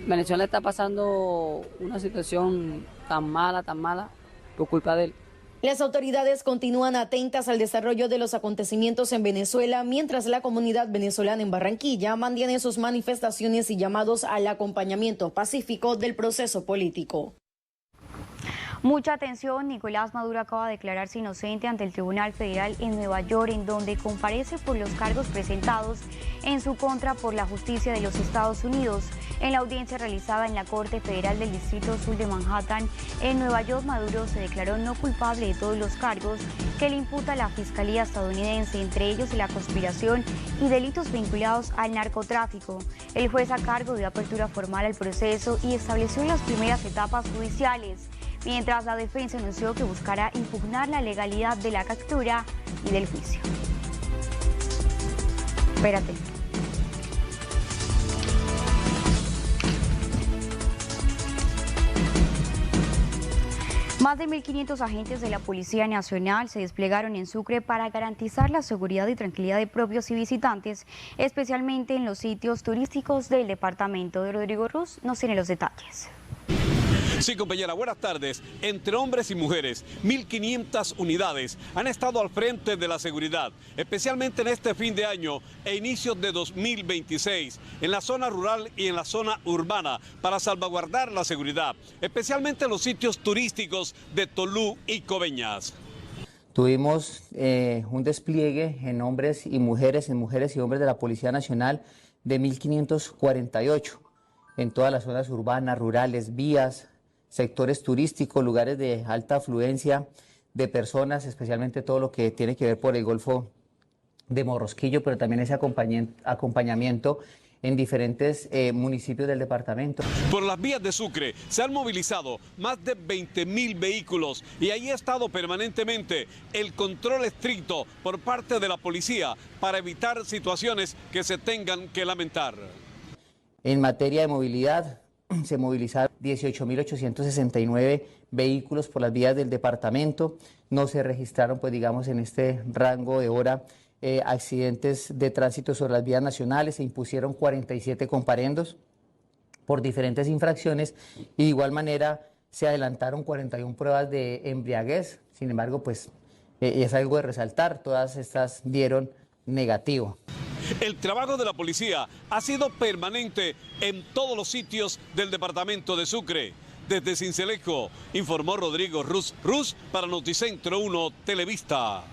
Venezuela está pasando una situación tan mala por culpa de él. Las autoridades continúan atentas al desarrollo de los acontecimientos en Venezuela, mientras la comunidad venezolana en Barranquilla mantiene sus manifestaciones y llamados al acompañamiento pacífico del proceso político. Mucha atención, Nicolás Maduro acaba de declararse inocente ante el Tribunal Federal en Nueva York, en donde comparece por los cargos presentados en su contra por la justicia de los Estados Unidos. En la audiencia realizada en la Corte Federal del Distrito Sur de Manhattan, en Nueva York, Maduro se declaró no culpable de todos los cargos que le imputa la Fiscalía estadounidense, entre ellos la conspiración y delitos vinculados al narcotráfico. El juez a cargo dio apertura formal al proceso y estableció las primeras etapas judiciales, mientras la defensa anunció que buscará impugnar la legalidad de la captura y del juicio. Espérate. Más de 1.500 agentes de la Policía Nacional se desplegaron en Sucre para garantizar la seguridad y tranquilidad de propios y visitantes, especialmente en los sitios turísticos del departamento. De Rodrigo Ruz nos tiene los detalles. Sí, compañera, buenas tardes. Entre hombres y mujeres, 1.500 unidades han estado al frente de la seguridad, especialmente en este fin de año e inicios de 2026, en la zona rural y en la zona urbana, para salvaguardar la seguridad, especialmente en los sitios turísticos de Tolú y Coveñas. Tuvimos un despliegue en hombres y mujeres, y hombres de la Policía Nacional de 1.548 en todas las zonas urbanas, rurales, vías, sectores turísticos, lugares de alta afluencia de personas, especialmente todo lo que tiene que ver por el Golfo de Morrosquillo, pero también ese acompañamiento en diferentes municipios del departamento. Por las vías de Sucre se han movilizado más de 20.000 vehículos y ahí ha estado permanentemente el control estricto por parte de la policía para evitar situaciones que se tengan que lamentar. En materia de movilidad, se movilizaron 18.869 vehículos por las vías del departamento. No se registraron, pues digamos, en este rango de hora accidentes de tránsito sobre las vías nacionales. Se impusieron 47 comparendos por diferentes infracciones y de igual manera se adelantaron 41 pruebas de embriaguez. Sin embargo, pues es algo de resaltar, todas estas dieron negativo. El trabajo de la policía ha sido permanente en todos los sitios del departamento de Sucre. Desde Cincelejo, informó Rodrigo Ruz para Noticentro 1 Televista.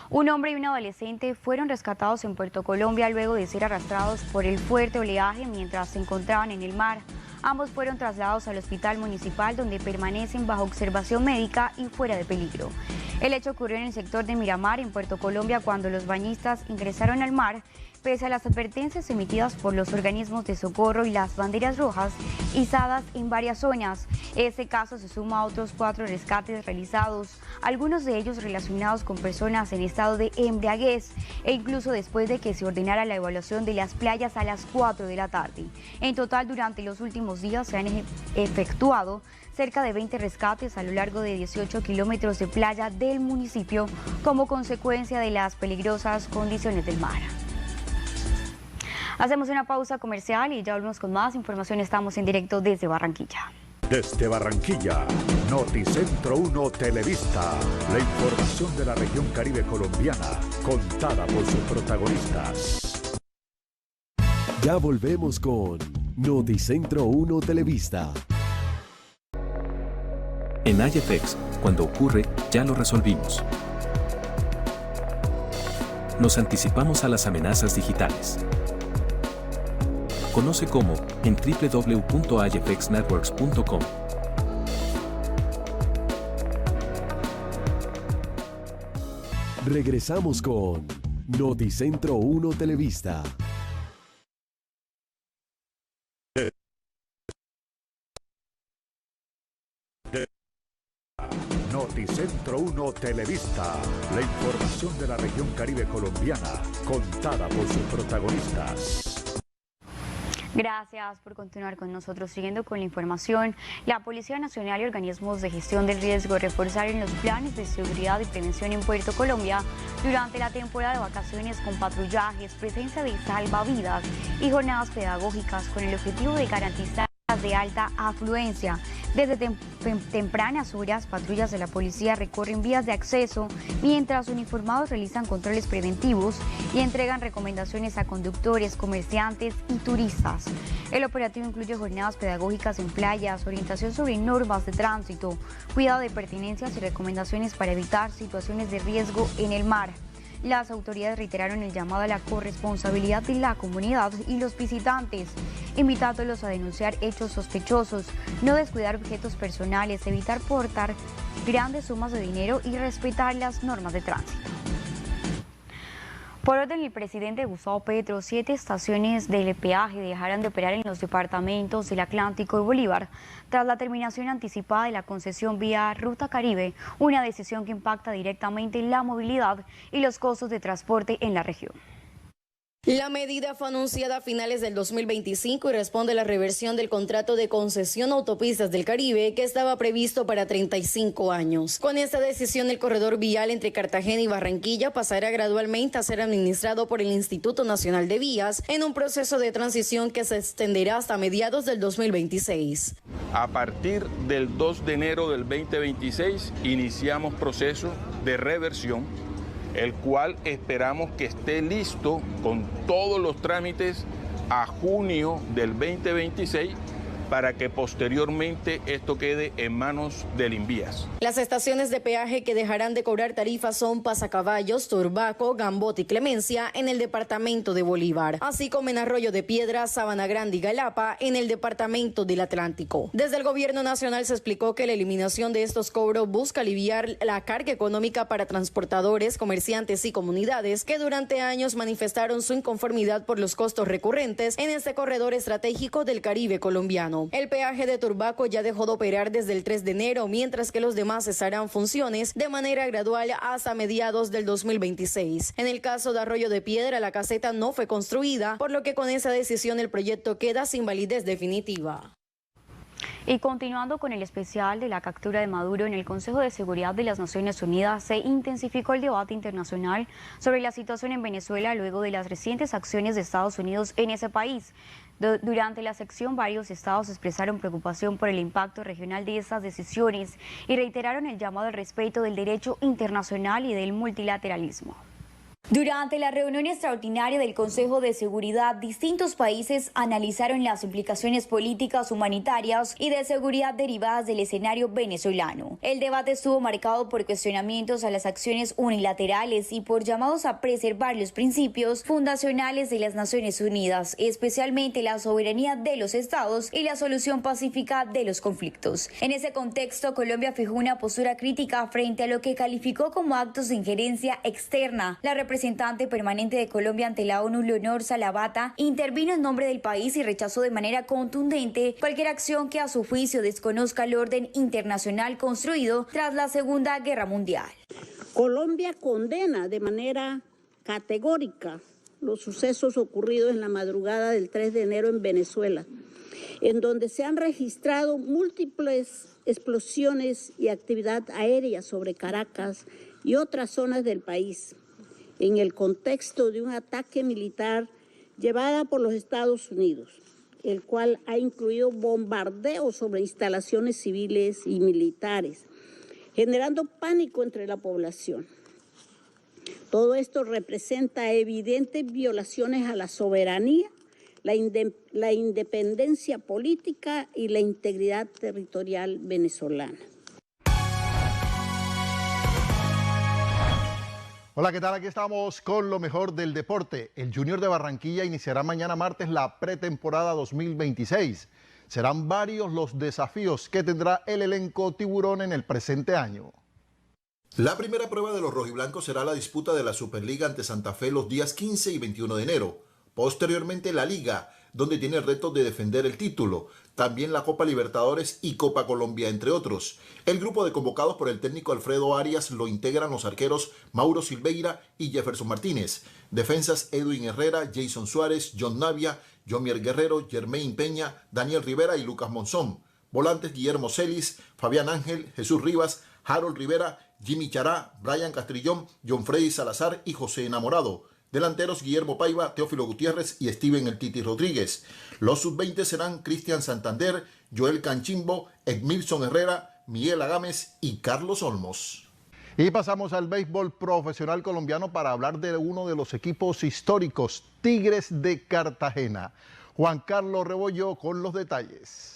Un hombre y un adolescente fueron rescatados en Puerto Colombia luego de ser arrastrados por el fuerte oleaje mientras se encontraban en el mar. Ambos fueron trasladados al hospital municipal, donde permanecen bajo observación médica y fuera de peligro. El hecho ocurrió en el sector de Miramar, en Puerto Colombia, cuando los bañistas ingresaron al mar, pese a las advertencias emitidas por los organismos de socorro y las banderas rojas izadas en varias zonas. Este caso se suma a otros 4 rescates realizados, algunos de ellos relacionados con personas en estado de embriaguez, e incluso después de que se ordenara la evaluación de las playas a las 4 de la tarde. En total, durante los últimos días se han efectuado cerca de 20 rescates a lo largo de 18 kilómetros de playa del municipio como consecuencia de las peligrosas condiciones del mar. Hacemos una pausa comercial y ya volvemos con más información. Estamos en directo desde Barranquilla. Desde Barranquilla, Noticentro 1 Televista, la información de la región Caribe colombiana, contada por sus protagonistas. Ya volvemos con Noticentro 1 Televista. En IFX, cuando ocurre, ya lo resolvimos. Nos anticipamos a las amenazas digitales. Conoce cómo en www.ifxnetworks.com. Regresamos con Noticentro 1 Televista. Noticentro 1 Televista, la información de la región Caribe colombiana, contada por sus protagonistas. Gracias por continuar con nosotros. Siguiendo con la información, la Policía Nacional y organismos de gestión del riesgo reforzaron los planes de seguridad y prevención en Puerto Colombia durante la temporada de vacaciones con patrullajes, presencia de salvavidas y jornadas pedagógicas con el objetivo de garantizar de alta afluencia. Desde tempranas horas, patrullas de la policía recorren vías de acceso, mientras uniformados realizan controles preventivos y entregan recomendaciones a conductores, comerciantes y turistas. El operativo incluye jornadas pedagógicas en playas, orientación sobre normas de tránsito, cuidado de pertenencias y recomendaciones para evitar situaciones de riesgo en el mar. Las autoridades reiteraron el llamado a la corresponsabilidad de la comunidad y los visitantes, invitándolos a denunciar hechos sospechosos, no descuidar objetos personales, evitar portar grandes sumas de dinero y respetar las normas de tránsito. Por orden del presidente Gustavo Petro, 7 estaciones del peaje dejarán de operar en los departamentos del Atlántico y Bolívar tras la terminación anticipada de la concesión vía Ruta Caribe, una decisión que impacta directamente en la movilidad y los costos de transporte en la región. La medida fue anunciada a finales del 2025 y responde a la reversión del contrato de concesión Autopistas del Caribe que estaba previsto para 35 años. Con esta decisión, el corredor vial entre Cartagena y Barranquilla pasará gradualmente a ser administrado por el Instituto Nacional de Vías en un proceso de transición que se extenderá hasta mediados del 2026. A partir del 2 de enero del 2026 iniciamos proceso de reversión, el cual esperamos que esté listo con todos los trámites a junio del 2026 para que posteriormente esto quede en manos del Invías. Las estaciones de peaje que dejarán de cobrar tarifas son Pasacaballos, Turbaco, Gambote y Clemencia en el departamento de Bolívar, así como en Arroyo de Piedra, Sabana Grande y Galapa en el departamento del Atlántico. Desde el gobierno nacional se explicó que la eliminación de estos cobros busca aliviar la carga económica para transportadores, comerciantes y comunidades que durante años manifestaron su inconformidad por los costos recurrentes en este corredor estratégico del Caribe colombiano. El peaje de Turbaco ya dejó de operar desde el 3 de enero, mientras que los demás cesarán funciones de manera gradual hasta mediados del 2026. En el caso de Arroyo de Piedra, la caseta no fue construida, por lo que con esa decisión el proyecto queda sin validez definitiva. Y continuando con el especial de la captura de Maduro, en el Consejo de Seguridad de las Naciones Unidas se intensificó el debate internacional sobre la situación en Venezuela luego de las recientes acciones de Estados Unidos en ese país. Durante la sección, varios estados expresaron preocupación por el impacto regional de estas decisiones y reiteraron el llamado al respeto del derecho internacional y del multilateralismo. Durante la reunión extraordinaria del Consejo de Seguridad, distintos países analizaron las implicaciones políticas, humanitarias y de seguridad derivadas del escenario venezolano. El debate estuvo marcado por cuestionamientos a las acciones unilaterales y por llamados a preservar los principios fundacionales de las Naciones Unidas, especialmente la soberanía de los estados y la solución pacífica de los conflictos. En ese contexto, Colombia fijó una postura crítica frente a lo que calificó como actos de injerencia externa. La representante permanente de Colombia ante la ONU, Leonor Salabata, intervino en nombre del país y rechazó de manera contundente cualquier acción que a su juicio desconozca el orden internacional construido tras la Segunda Guerra Mundial. Colombia condena de manera categórica los sucesos ocurridos en la madrugada del 3 de enero en Venezuela, en donde se han registrado múltiples explosiones y actividad aérea sobre Caracas y otras zonas del país, en el contexto de un ataque militar llevada por los Estados Unidos, el cual ha incluido bombardeos sobre instalaciones civiles y militares, generando pánico entre la población. Todo esto representa evidentes violaciones a la soberanía, la independencia política y la integridad territorial venezolana. Hola, ¿qué tal? Aquí estamos con lo mejor del deporte. El Junior de Barranquilla iniciará mañana martes la pretemporada 2026. Serán varios los desafíos que tendrá el elenco tiburón en el presente año. La primera prueba de los rojiblancos será la disputa de la Superliga ante Santa Fe los días 15 y 21 de enero. Posteriormente la Liga, donde tiene el reto de defender el título. También la Copa Libertadores y Copa Colombia, entre otros. El grupo de convocados por el técnico Alfredo Arias lo integran los arqueros Mauro Silveira y Jefferson Martínez. Defensas Edwin Herrera, Jason Suárez, John Navia, Jomier Guerrero, Germain Peña, Daniel Rivera y Lucas Monzón. Volantes Guillermo Celis, Fabián Ángel, Jesús Rivas, Harold Rivera, Jimmy Chará, Brian Castrillón, John Freddy Salazar y José Enamorado. Delanteros Guillermo Paiva, Teófilo Gutiérrez y Steven El Titi Rodríguez. Los sub-20 serán Cristian Santander, Joel Canchimbo, Edmilson Herrera, Miguel Agames y Carlos Olmos. Y pasamos al béisbol profesional colombiano para hablar de uno de los equipos históricos, Tigres de Cartagena. Juan Carlos Rebollo con los detalles.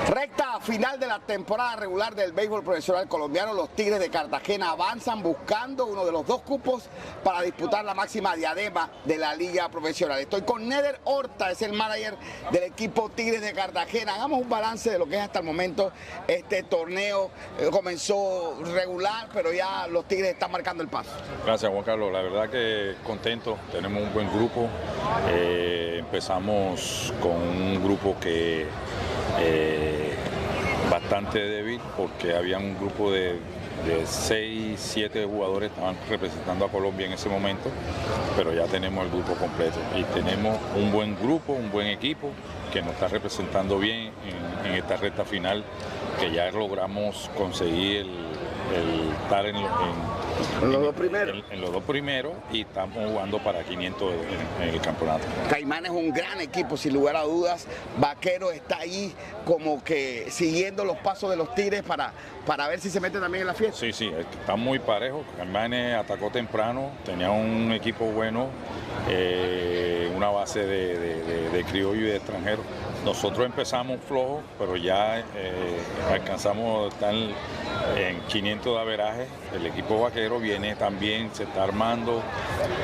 Recta final de la temporada regular del béisbol profesional colombiano, los Tigres de Cartagena avanzan buscando uno de los dos cupos para disputar la máxima diadema de la liga profesional. Estoy con Neder Horta, es el manager del equipo Tigres de Cartagena. Hagamos un balance de lo que es hasta el momento este torneo. Comenzó regular, pero ya los Tigres están marcando el paso. Gracias, Juan Carlos. La verdad que contento, tenemos un buen grupo. Empezamos con un grupo que bastante débil, porque había un grupo de 6, 7 jugadores que estaban representando a Colombia en ese momento, pero ya tenemos el grupo completo y tenemos un buen grupo, un buen equipo que nos está representando bien en esta recta final, que ya logramos conseguir el estar en los dos primeros y estamos jugando para 500 en el campeonato. Caimán es un gran equipo, sin lugar a dudas. Vaquero está ahí como que siguiendo los pasos de los Tigres para ver si se mete también en la fiesta. Sí, está muy parejo. Caimán atacó temprano, tenía un equipo bueno, una base de criollo y de extranjero. Nosotros empezamos flojos, pero ya alcanzamos a estar en 500 de averaje. El equipo vaquero viene también, se está armando,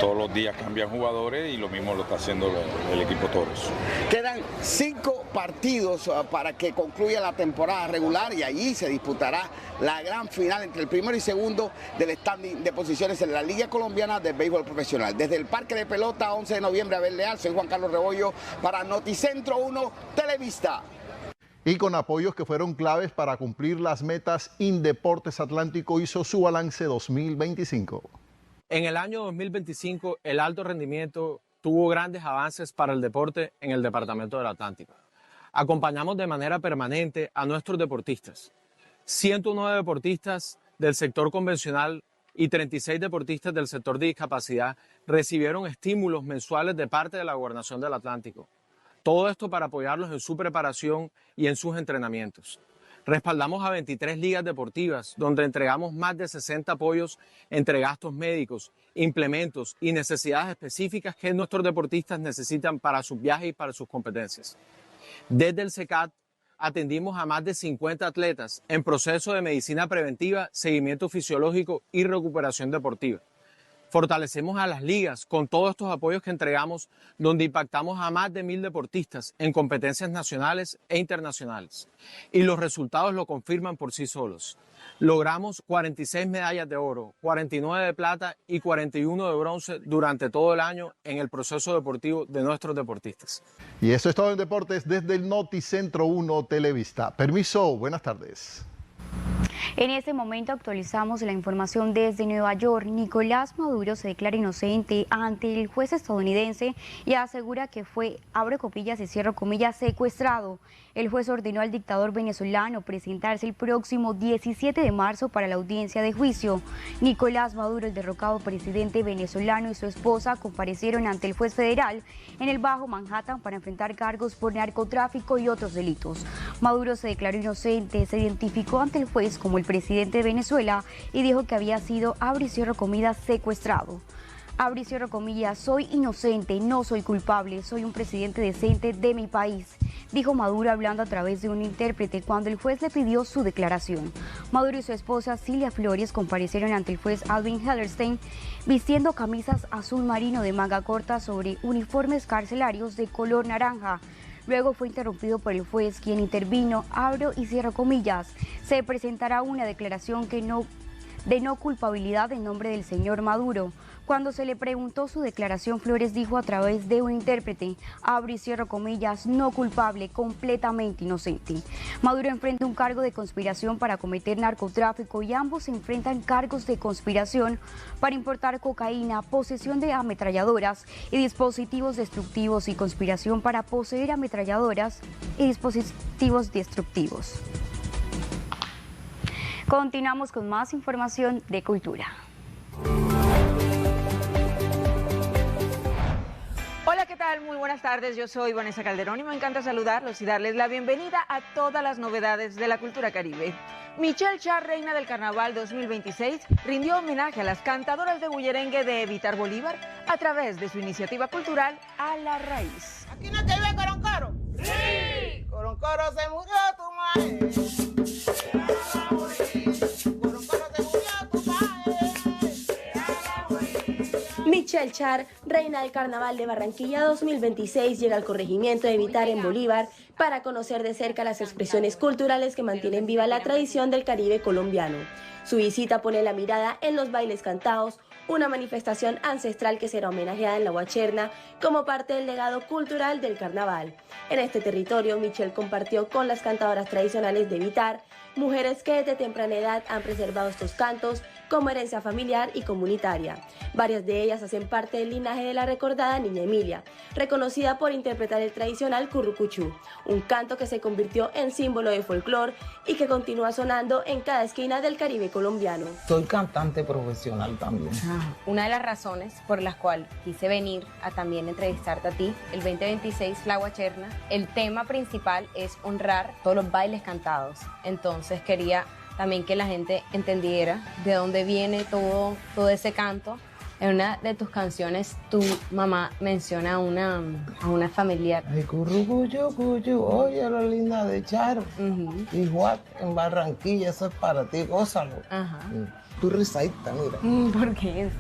todos los días cambian jugadores y lo mismo lo está haciendo el equipo Toros. Quedan 5 partidos para que concluya la temporada regular y allí se disputará la gran final entre el primero y segundo del standing de posiciones en la Liga Colombiana de Béisbol Profesional. Desde el Parque de Pelota, 11 de noviembre, Abel Leal, soy Juan Carlos Rebollo para Noticentro 1 Televista. Y con apoyos que fueron claves para cumplir las metas, Indeportes Atlántico hizo su balance 2025. En el año 2025, el alto rendimiento tuvo grandes avances para el deporte en el Departamento del Atlántico. Acompañamos de manera permanente a nuestros deportistas. 109 deportistas del sector convencional y 36 deportistas del sector de discapacidad recibieron estímulos mensuales de parte de la Gobernación del Atlántico. Todo esto para apoyarlos en su preparación y en sus entrenamientos. Respaldamos a 23 ligas deportivas, donde entregamos más de 60 apoyos entre gastos médicos, implementos y necesidades específicas que nuestros deportistas necesitan para sus viajes y para sus competencias. Desde el SECAT atendimos a más de 50 atletas en proceso de medicina preventiva, seguimiento fisiológico y recuperación deportiva. Fortalecemos a las ligas con todos estos apoyos que entregamos, donde impactamos a más de 1000 deportistas en competencias nacionales e internacionales. Y los resultados lo confirman por sí solos. Logramos 46 medallas de oro, 49 de plata y 41 de bronce durante todo el año en el proceso deportivo de nuestros deportistas. Y eso es todo en deportes desde el Noticentro 1 Televista. Permiso, buenas tardes. En este momento actualizamos la información desde Nueva York. Nicolás Maduro se declara inocente ante el juez estadounidense y asegura que fue, abro comillas y cierro comillas, secuestrado. El juez ordenó al dictador venezolano presentarse el próximo 17 de marzo para la audiencia de juicio. Nicolás Maduro, el derrocado presidente venezolano, y su esposa comparecieron ante el juez federal en el Bajo Manhattan para enfrentar cargos por narcotráfico y otros delitos. Maduro se declaró inocente, se identificó ante el juez como el presidente de Venezuela y dijo que había sido, abro y cierro comillas, secuestrado. Abro y cierro comillas, soy inocente, no soy culpable, soy un presidente decente de mi país, dijo Maduro hablando a través de un intérprete cuando el juez le pidió su declaración. Maduro y su esposa Cilia Flores comparecieron ante el juez Alvin Hellerstein vistiendo camisas azul marino de manga corta sobre uniformes carcelarios de color naranja. Luego fue interrumpido por el juez, quien intervino, abro y cierro comillas, se presentará una declaración de no culpabilidad en nombre del señor Maduro. Cuando se le preguntó su declaración, Flores dijo a través de un intérprete, abro y cierro comillas, no culpable, completamente inocente. Maduro enfrenta un cargo de conspiración para cometer narcotráfico y ambos enfrentan cargos de conspiración para importar cocaína, posesión de ametralladoras y dispositivos destructivos y conspiración para poseer ametralladoras y dispositivos destructivos. Continuamos con más información de cultura. Hola, ¿qué tal? Muy buenas tardes, yo soy Vanessa Calderón y me encanta saludarlos y darles la bienvenida a todas las novedades de la cultura caribe. Michelle Char, reina del Carnaval 2026, rindió homenaje a las cantadoras de bullerengue de Evitar Bolívar a través de su iniciativa cultural A la Raíz. ¿Aquí no te ve Coroncoro? ¡Sí! Coroncoro se murió tu madre. Michelle Char, reina del Carnaval de Barranquilla 2026, llega al corregimiento de Evitar en Bolívar para conocer de cerca las expresiones culturales que mantienen viva la tradición del Caribe colombiano. Su visita pone la mirada en los bailes cantados, una manifestación ancestral que será homenajeada en la Guacherna como parte del legado cultural del carnaval. En este territorio, Michelle compartió con las cantadoras tradicionales de Evitar, mujeres que desde temprana edad han preservado estos cantos como herencia familiar y comunitaria. Varias de ellas hacen parte del linaje de la recordada Niña Emilia, reconocida por interpretar el tradicional currucuchú, un canto que se convirtió en símbolo de folclore y que continúa sonando en cada esquina del Caribe colombiano. Soy cantante profesional también. Una de las razones por las cuales quise venir a también entrevistarte a ti, el 2026 La Guacherna, el tema principal es honrar todos los bailes cantados. Entonces quería también que la gente entendiera de dónde viene todo ese canto. En una de tus canciones, tu mamá menciona a una familiar. Ay, currucuyu, cuyu, oye, lo linda de Charo. Y Juan, en Barranquilla, eso es para ti, gózalo. Tú resalta, mira. ¿Por qué eso?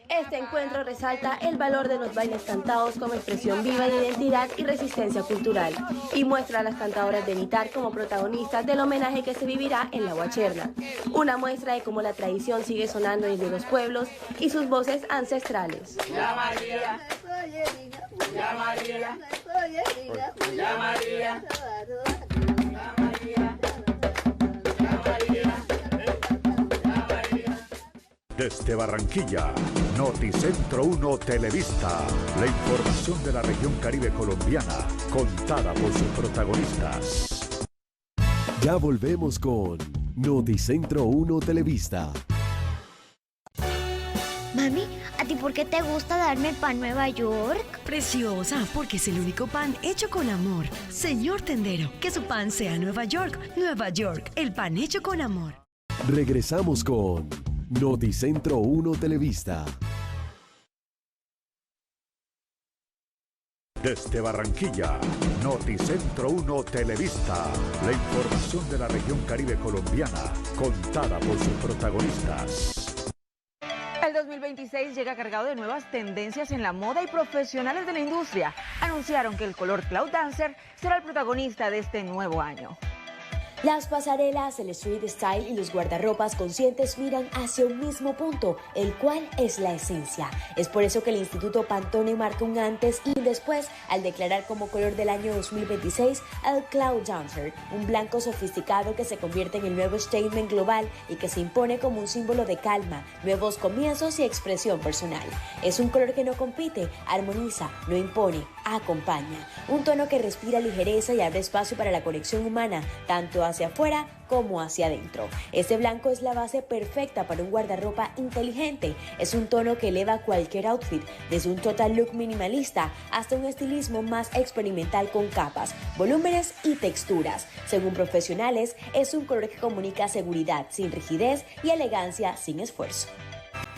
Este encuentro resalta el valor de los bailes cantados como expresión viva de identidad y resistencia cultural y muestra a las cantadoras de Evitar como protagonistas del homenaje que se vivirá en la Guacherna. Una muestra de cómo la tradición sigue sonando desde los pueblos y sus voces ancestrales. Ya María, ya María, ya María, ya María. Desde Barranquilla, Noticentro 1 Televista, la información de la región Caribe colombiana, contada por sus protagonistas. Ya volvemos con Noticentro 1 Televista. Mami, ¿a ti por qué te gusta darme el pan Nueva York? Preciosa, porque es el único pan hecho con amor. Señor tendero, que su pan sea Nueva York. Nueva York, el pan hecho con amor. Regresamos con Noticentro 1 Televista. Desde Barranquilla, Noticentro 1 Televista, la información de la región Caribe colombiana, contada por sus protagonistas. El 2026 llega cargado de nuevas tendencias en la moda y profesionales de la industria anunciaron que el color Cloud Dancer será el protagonista de este nuevo año. Las pasarelas, el street style y los guardarropas conscientes miran hacia un mismo punto, el cual es la esencia. Es por eso que el Instituto Pantone marca un antes y un después al declarar como color del año 2026 el Cloud Dancer, un blanco sofisticado que se convierte en el nuevo statement global y que se impone como un símbolo de calma, nuevos comienzos y expresión personal. Es un color que no compite, armoniza, no impone, acompaña. Un tono que respira ligereza y abre espacio para la conexión humana, tanto hacia afuera como hacia adentro. Este blanco es la base perfecta para un guardarropa inteligente. Es un tono que eleva cualquier outfit, desde un total look minimalista hasta un estilismo más experimental con capas, volúmenes y texturas. Según profesionales, es un color que comunica seguridad sin rigidez y elegancia sin esfuerzo.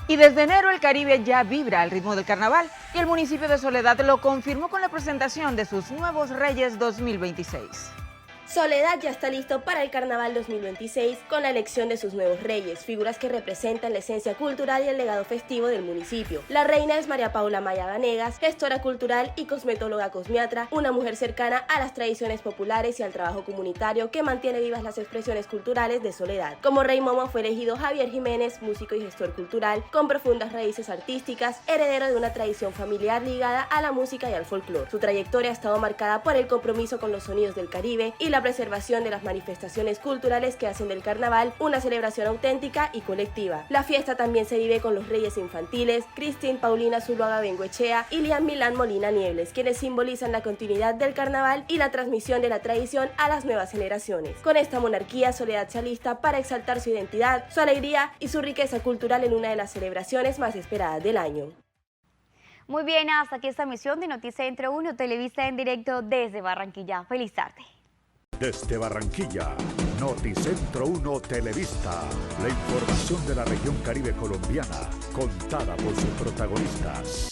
Y desde enero el Caribe ya vibra al ritmo del carnaval y el municipio de Soledad lo confirmó con la presentación de sus nuevos Reyes 2026. Soledad ya está listo para el Carnaval 2026 con la elección de sus nuevos reyes, figuras que representan la esencia cultural y el legado festivo del municipio. La reina es María Paula Maya Vanegas, gestora cultural y cosmetóloga cosmiatra, una mujer cercana a las tradiciones populares y al trabajo comunitario que mantiene vivas las expresiones culturales de Soledad. Como rey momo fue elegido Javier Jiménez, músico y gestor cultural con profundas raíces artísticas, heredero de una tradición familiar ligada a la música y al folclore. Su trayectoria ha estado marcada por el compromiso con los sonidos del Caribe y la preservación de las manifestaciones culturales que hacen del carnaval una celebración auténtica y colectiva. La fiesta también se vive con los reyes infantiles, Cristín Paulina Zuluaga Bengoechea y Lian Milán Molina Niebles, quienes simbolizan la continuidad del carnaval y la transmisión de la tradición a las nuevas generaciones. Con esta monarquía, Soledad se alista para exaltar su identidad, su alegría y su riqueza cultural en una de las celebraciones más esperadas del año. Muy bien, hasta aquí esta emisión de Noticentro 1 Televista en directo desde Barranquilla. Feliz tarde. Desde Barranquilla, Noticentro 1 Televista, la información de la región Caribe colombiana, contada por sus protagonistas.